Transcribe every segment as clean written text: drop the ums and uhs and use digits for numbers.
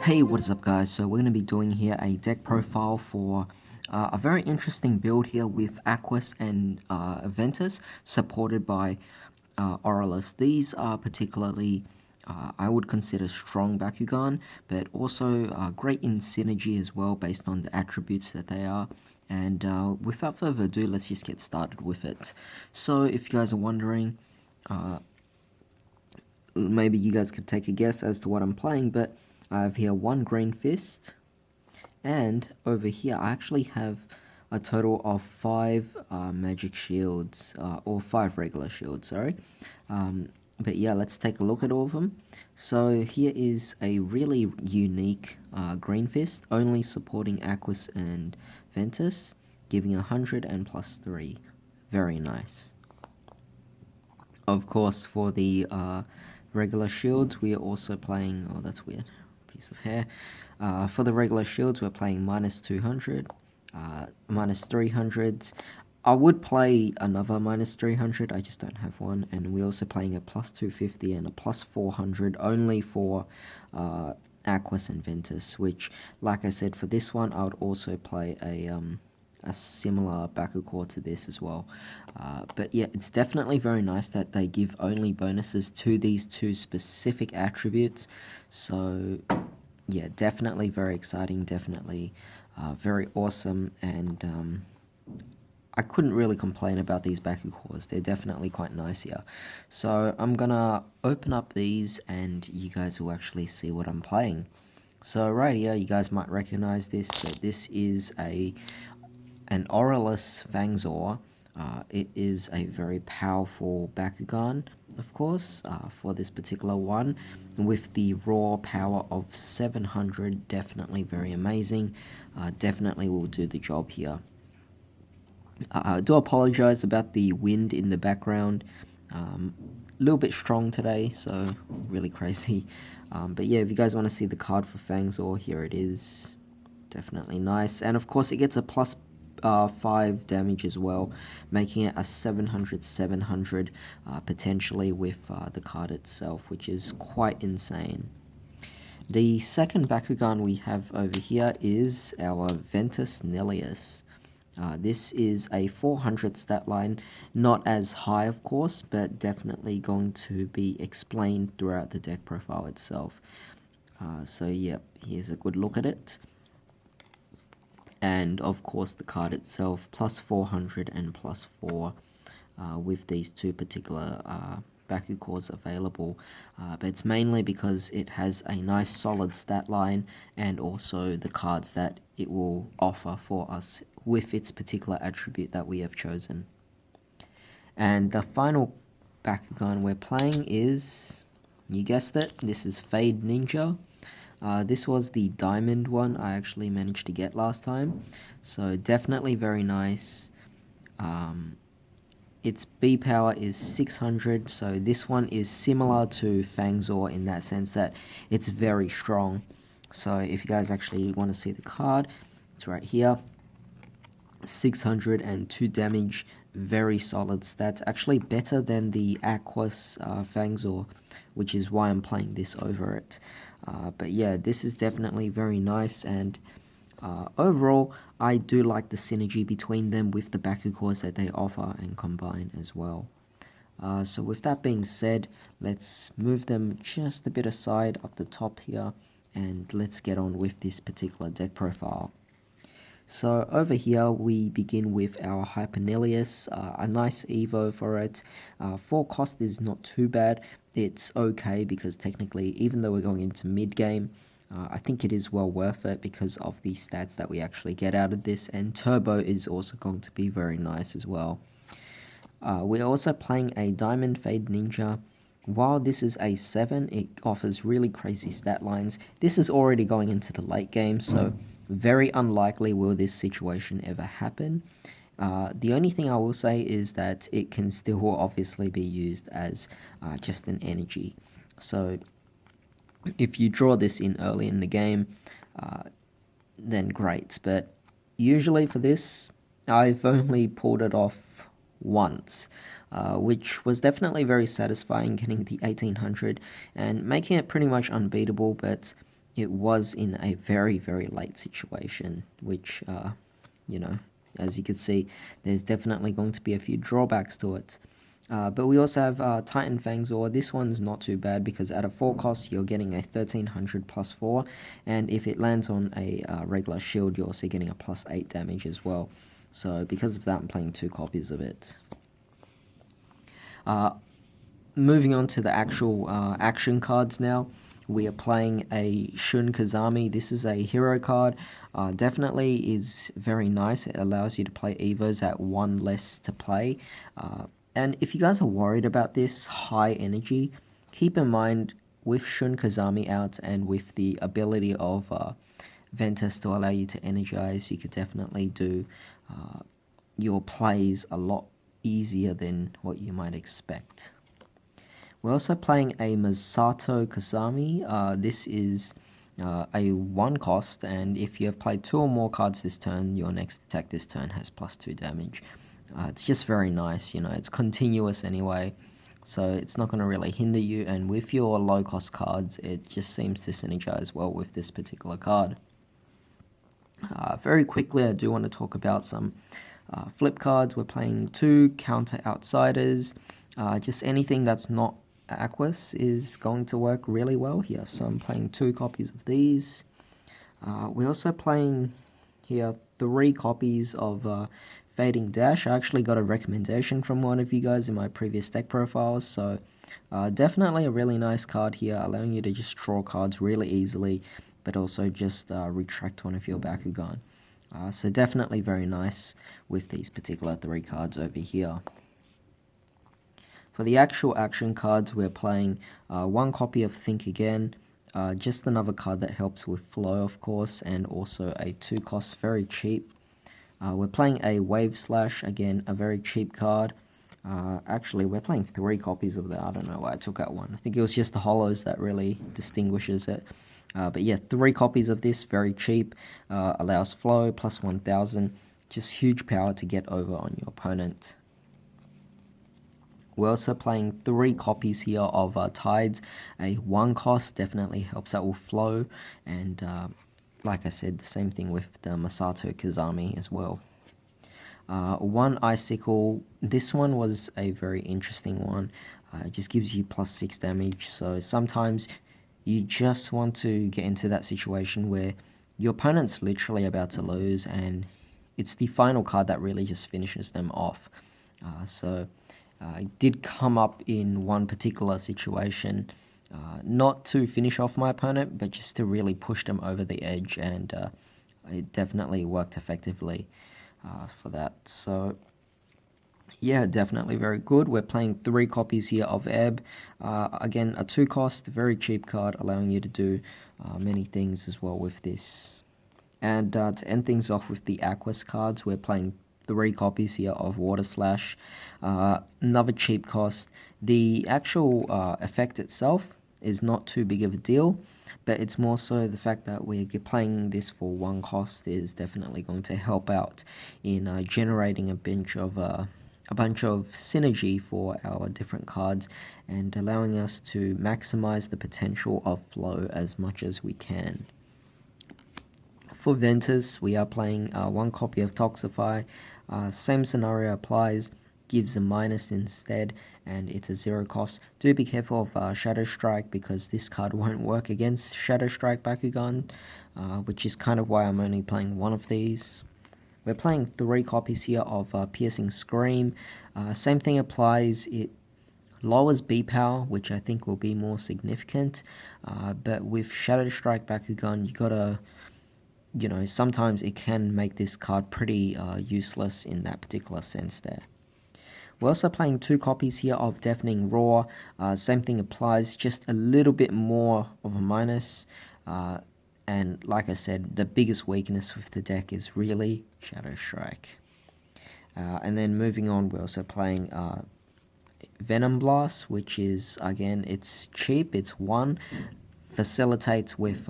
Hey, what is up guys? So we're going to be doing here a deck profile for a very interesting build here with Aquos and Ventus, supported by Aurelus. These are particularly, I would consider strong Bakugan, but also great in synergy as well based on the attributes that they are. And without further ado, let's just get started with it. So if you guys are wondering, maybe you guys could take a guess as to what I'm playing, but I have here one green fist, and over here I actually have a total of 5 magic shields, or 5 regular shields, sorry. But yeah, let's take a look at all of them. So here is a really unique green fist, only supporting Aquos and Ventus, giving 100 and plus 3. Very nice. Of course, for the regular shields, we are also playing, oh that's weird, piece of hair. For the regular shields, we're playing minus 200, minus 300s. I would play another minus 300, I just don't have one. And we're also playing a plus 250 and a plus 400 only for Aquos and Ventus, which, like I said, for this one, I would also play a similar Bakucore to this as well. But yeah, it's definitely very nice that they give only bonuses to these two specific attributes. So yeah, definitely very exciting, definitely very awesome, and I couldn't really complain about these Bakucores. They're definitely quite nice here. So I'm gonna open up these and you guys will actually see what I'm playing. So right here, you guys might recognize this. So this is an Aurelus Bakugan. It is a very powerful Bakugan, of course, for this particular one, with the raw power of 700, definitely very amazing, definitely will do the job here. I do apologize about the wind in the background, a little bit strong today, so really crazy, but yeah, if you guys want to see the card for Fangzor, here it is, definitely nice, and of course it gets a plus 5 damage as well, making it a 700 potentially with the card itself, which is quite insane. The second Bakugan we have over here is our Ventus Nelius. This is a 400 stat line, not as high of course, but definitely going to be explained throughout the deck profile itself. So yeah, here's a good look at it. And of course the card itself, plus 400 and plus 4 with these two particular Bakucores available, but it's mainly because it has a nice solid stat line and also the cards that it will offer for us with its particular attribute that we have chosen. And the final Bakugan we're playing is, you guessed it, this is Fade Ninja. This was the diamond one I actually managed to get last time, so definitely very nice. Its B power is 600, so this one is similar to Fangzor in that sense that it's very strong. So if you guys actually want to see the card, it's right here. 602 damage, very solid stats, actually better than the Aquos Fangzor, which is why I'm playing this over it. But yeah, this is definitely very nice, and overall, I do like the synergy between them with the Bakucores that they offer and combine as well. So with that being said, let's move them just a bit aside up the top here, and let's get on with this particular deck profile. So over here we begin with our Hypernelius, a nice Evo for it. 4 cost is not too bad, it's okay because technically even though we're going into mid game, I think it is well worth it because of the stats that we actually get out of this, and Turbo is also going to be very nice as well. We're also playing a Diamond Fade Ninja. While this is a 7, it offers really crazy stat lines. This is already going into the late game, so very unlikely will this situation ever happen. The only thing I will say is that it can still obviously be used as just an energy. So if you draw this in early in the game, then great. But usually for this, I've only pulled it off once, which was definitely very satisfying, getting the 1800 and making it pretty much unbeatable, but it was in a very, very late situation, which, you know, as you can see, there's definitely going to be a few drawbacks to it. But we also have Titan Fangs, or this one's not too bad because at a 4 cost you're getting a 1300 plus 4, and if it lands on a regular shield you're also getting a plus 8 damage as well. So because of that I'm playing 2 copies of it. Moving on to the actual action cards now. We are playing a Shun Kazami. This is a hero card. Definitely is very nice. It allows you to play Evos at 1 less to play. And if you guys are worried about this high energy, keep in mind with Shun Kazami out and with the ability of Ventus to allow you to energize, you could definitely do your plays a lot easier than what you might expect. We're also playing a Masato Kasami. This is a 1 cost, and if you have played 2 or more cards this turn, your next attack this turn has plus 2 damage. It's just very nice, you know, it's continuous anyway, so it's not going to really hinder you, and with your low cost cards, it just seems to synergize well with this particular card. Very quickly, I do want to talk about some flip cards. We're playing 2 Counter Outsiders. Just anything that's not Aquos is going to work really well here, so I'm playing 2 copies of these. We're also playing here 3 copies of Fading Dash. I actually got a recommendation from one of you guys in my previous deck profiles, so definitely a really nice card here, allowing you to just draw cards really easily, but also just retract one of your Bakugan. So definitely very nice with these particular 3 cards over here. For the actual action cards, we're playing 1 copy of Think Again, just another card that helps with flow, of course, and also a 2 cost, very cheap. We're playing a Wave Slash, again, a very cheap card. Actually, we're playing 3 copies of that. I don't know why I took out 1. I think it was just the hollows that really distinguishes it. But yeah, 3 copies of this, very cheap. Allows flow, plus 1000. Just huge power to get over on your opponent. We're also playing 3 copies here of Tides. A 1 cost definitely helps out with flow, and like I said, the same thing with the Masato Kazami as well. 1 Icicle. This one was a very interesting one. It just gives you plus 6 damage, so sometimes you just want to get into that situation where your opponent's literally about to lose, and it's the final card that really just finishes them off. It did come up in one particular situation, not to finish off my opponent, but just to really push them over the edge, and it definitely worked effectively for that. So yeah, definitely very good. We're playing 3 copies here of Ebb. Again, a 2 cost, very cheap card, allowing you to do many things as well with this. And to end things off with the Aquos cards, we're playing 3 copies here of Water Slash. Another cheap cost. The actual effect itself is not too big of a deal, but it's more so the fact that we're playing this for 1 cost is definitely going to help out in generating a bunch of synergy for our different cards and allowing us to maximize the potential of flow as much as we can. For Ventus, we are playing 1 copy of Toxify. Same scenario applies, gives a minus instead, and it's a 0 cost. Do be careful of Shadow Strike, because this card won't work against Shadow Strike Bakugan, which is kind of why I'm only playing 1 of these. We're playing 3 copies here of Piercing Scream. Same thing applies. It lowers B power, which I think will be more significant, but with Shadow Strike Bakugan, you gotta, you know, sometimes it can make this card pretty useless in that particular sense there. We're also playing 2 copies here of Deafening Roar. Same thing applies, just a little bit more of a minus. And like I said, the biggest weakness with the deck is really Shadow Strike. And then moving on, we're also playing Venom Blast, which is, again, it's cheap, it's 1, facilitates with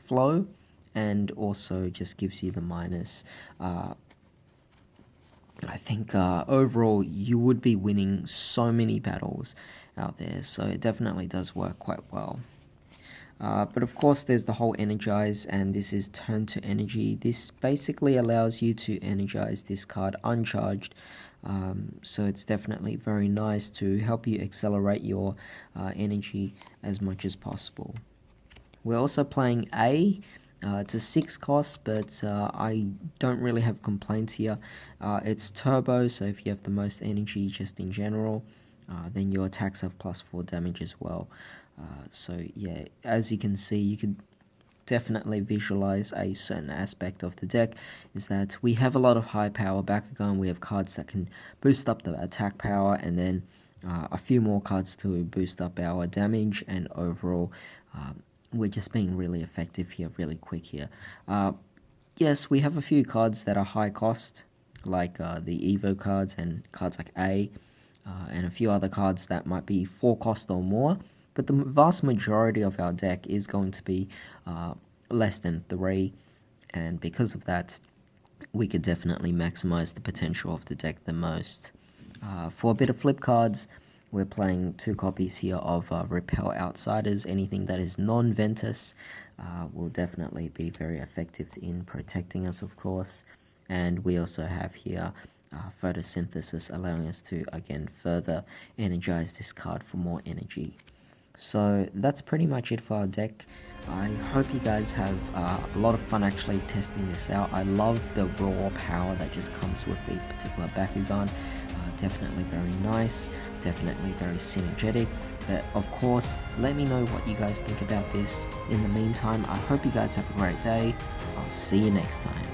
flow, and also just gives you the minus. I think overall you would be winning so many battles out there, so it definitely does work quite well. But of course there's the whole energize, and this is turn to energy. This basically allows you to energize this card uncharged, so it's definitely very nice to help you accelerate your energy as much as possible. We're also playing A. It's a 6 cost, but I don't really have complaints here. It's turbo, so if you have the most energy just in general, then your attacks have +4 damage as well. So yeah, as you can see, you could definitely visualize a certain aspect of the deck is that we have a lot of high power Bakugan. We have cards that can boost up the attack power, and then a few more cards to boost up our damage, and overall we're just being really effective here, really quick here. Yes, we have a few cards that are high cost, like the Evo cards and cards like A, and a few other cards that might be 4 cost or more, but the vast majority of our deck is going to be less than 3, and because of that, we could definitely maximize the potential of the deck the most. For a bit of flip cards, we're playing 2 copies here of Repel Outsiders. Anything that is non-Ventus will definitely be very effective in protecting us, of course. And we also have here Photosynthesis, allowing us to, again, further energize this card for more energy. So that's pretty much it for our deck. I hope you guys have a lot of fun actually testing this out. I love the raw power that just comes with these particular Bakugan. Definitely very nice, definitely very synergetic. But of course, let me know what you guys think about this. In the meantime, I hope you guys have a great day. I'll see you next time.